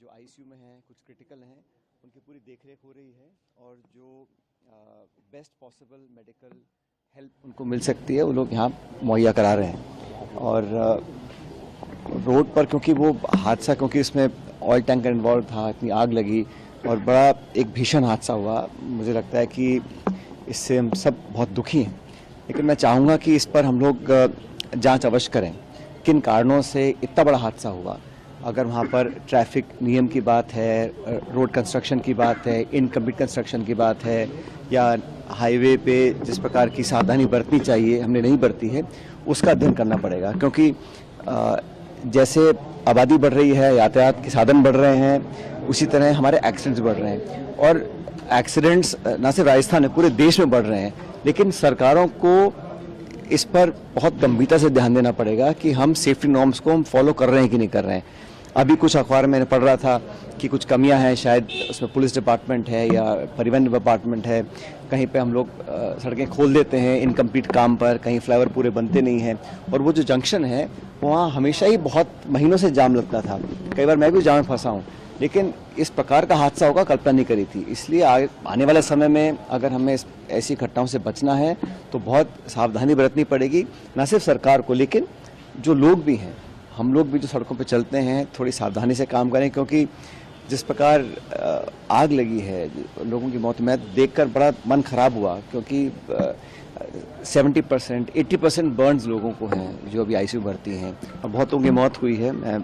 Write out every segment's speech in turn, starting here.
जो आईसीयू में हैं, कुछ क्रिटिकल हैं, उनकी पूरी देखरेख हो रही है और जो बेस्ट पॉसिबल मेडिकल हेल्प उनको मिल सकती है वो लोग यहाँ मुहैया करा रहे हैं। और रोड पर क्योंकि वो हादसा, क्योंकि इसमें ऑयल टैंकर इन्वॉल्व था, इतनी आग लगी और बड़ा एक भीषण हादसा हुआ, मुझे लगता है कि इससे हम सब बहुत दुखी हैं। लेकिन मैं चाहूँगा कि इस पर हम लोग जांच अवश्य करें, किन कारणों से इतना बड़ा हादसा हुआ। अगर वहाँ पर ट्रैफिक नियम की बात है, रोड कंस्ट्रक्शन की बात है, इनकम्प्लीट कंस्ट्रक्शन की बात है, या हाईवे पे जिस प्रकार की सावधानी बरतनी चाहिए हमने नहीं बरती है, उसका अध्ययन करना पड़ेगा। क्योंकि जैसे आबादी बढ़ रही है, यातायात के साधन बढ़ रहे हैं, उसी तरह हमारे एक्सीडेंट्स बढ़ रहे हैं। और एक्सीडेंट्स न सिर्फ राजस्थान में, पूरे देश में बढ़ रहे हैं। लेकिन सरकारों को इस पर बहुत गंभीरता से ध्यान देना पड़ेगा कि हम सेफ्टी नॉर्म्स को हम फॉलो कर रहे हैं कि नहीं कर रहे हैं। अभी कुछ अखबार मैंने पढ़ रहा था कि कुछ कमियां हैं, शायद उसमें पुलिस डिपार्टमेंट है या परिवहन डिपार्टमेंट है, कहीं पे हम लोग सड़कें खोल देते हैं इनकम्प्लीट काम पर, कहीं फ्लाईओवर पूरे बनते नहीं हैं। और वो जो जंक्शन है वहाँ हमेशा ही बहुत महीनों से जाम लगता था, कई बार मैं भी जाम में फंसा हूँ। लेकिन इस प्रकार का हादसा होगा कल्पना नहीं करी थी। इसलिए आने वाले समय में अगर हमें ऐसी घटनाओं से बचना है तो बहुत सावधानी बरतनी पड़ेगी, न सिर्फ सरकार को लेकिन जो लोग भी हैं, हम लोग भी जो सड़कों पर चलते हैं थोड़ी सावधानी से काम करें। क्योंकि जिस प्रकार आग लगी है, लोगों की मौत, मैं देखकर बड़ा मन खराब हुआ। क्योंकि 70% 80% बर्न्स लोगों को हैं जो अभी आईसीयू भर्ती हैं और बहुतों की मौत हुई है। मैं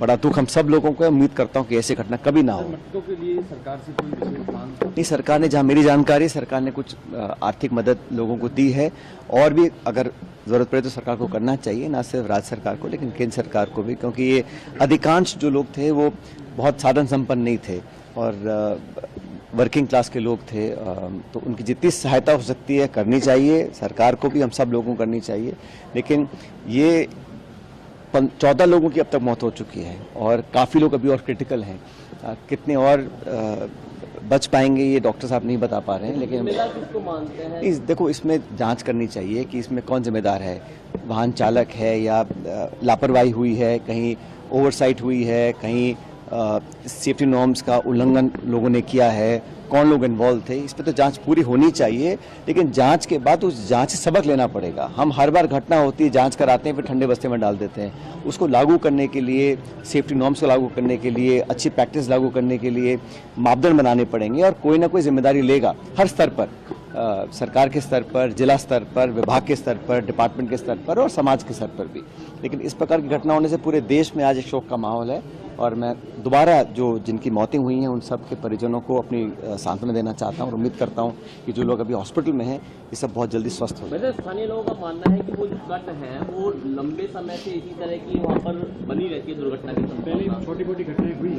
बड़ा दुख हम सब लोगों को, उम्मीद करता हूं कि ऐसी घटना कभी ना हो। मृतकों के लिए सरकार से कोई विशेष मांग? नहीं, सरकार ने, जहां मेरी जानकारी, सरकार ने कुछ आर्थिक मदद लोगों को दी है और भी अगर जरूरत पड़े तो सरकार को करना चाहिए, ना सिर्फ राज्य सरकार को लेकिन केंद्र सरकार को भी। क्योंकि ये अधिकांश जो लोग थे वो बहुत साधन संपन्न नहीं थे और वर्किंग क्लास के लोग थे, तो उनकी जितनी सहायता हो सकती है करनी चाहिए, सरकार को भी, हम सब लोगों को करनी चाहिए। लेकिन ये 14 लोगों की अब तक मौत हो चुकी है और काफ़ी लोग अभी और क्रिटिकल हैं। कितने और बच पाएंगे ये डॉक्टर साहब नहीं बता पा रहे हैं। लेकिन किसको मानते हैं? देखो, इसमें जांच करनी चाहिए कि इसमें कौन जिम्मेदार है। वाहन चालक है या लापरवाही हुई है, कहीं ओवरसाइट हुई है, कहीं सेफ्टी नॉर्म्स का उल्लंघन लोगों ने किया है, कौन लोग इन्वॉल्व थे, इस पर तो जांच पूरी होनी चाहिए। लेकिन जांच के बाद उस जांच से सबक लेना पड़ेगा। हम हर बार घटना होती है, जांच कराते हैं, फिर ठंडे बस्ते में डाल देते हैं। उसको लागू करने के लिए, सेफ्टी नॉर्म्स को लागू करने के लिए, अच्छी प्रैक्टिस लागू करने के लिए मापदंड बनाने पड़ेंगे और कोई ना कोई जिम्मेदारी लेगा हर स्तर पर, सरकार के स्तर पर, जिला स्तर पर, विभाग के स्तर पर, डिपार्टमेंट के स्तर पर और समाज के स्तर पर भी। लेकिन इस प्रकार की घटना होने से पूरे देश में आज एक शोक का माहौल है और मैं दोबारा जो जिनकी मौतें हुई हैं उन सब के परिजनों को अपनी सांत्वना देना चाहता हूं और उम्मीद करता हूं कि जो लोग अभी हॉस्पिटल में हैं ये सब बहुत जल्दी स्वस्थ हो जाए। वैसे स्थानीय लोगों का मानना है कि वो जो कट है वो लंबे समय से इसी तरह की वहाँ पर बनी रहती है, दुर्घटना की। पहले छोटी मोटी घटनाएं हुई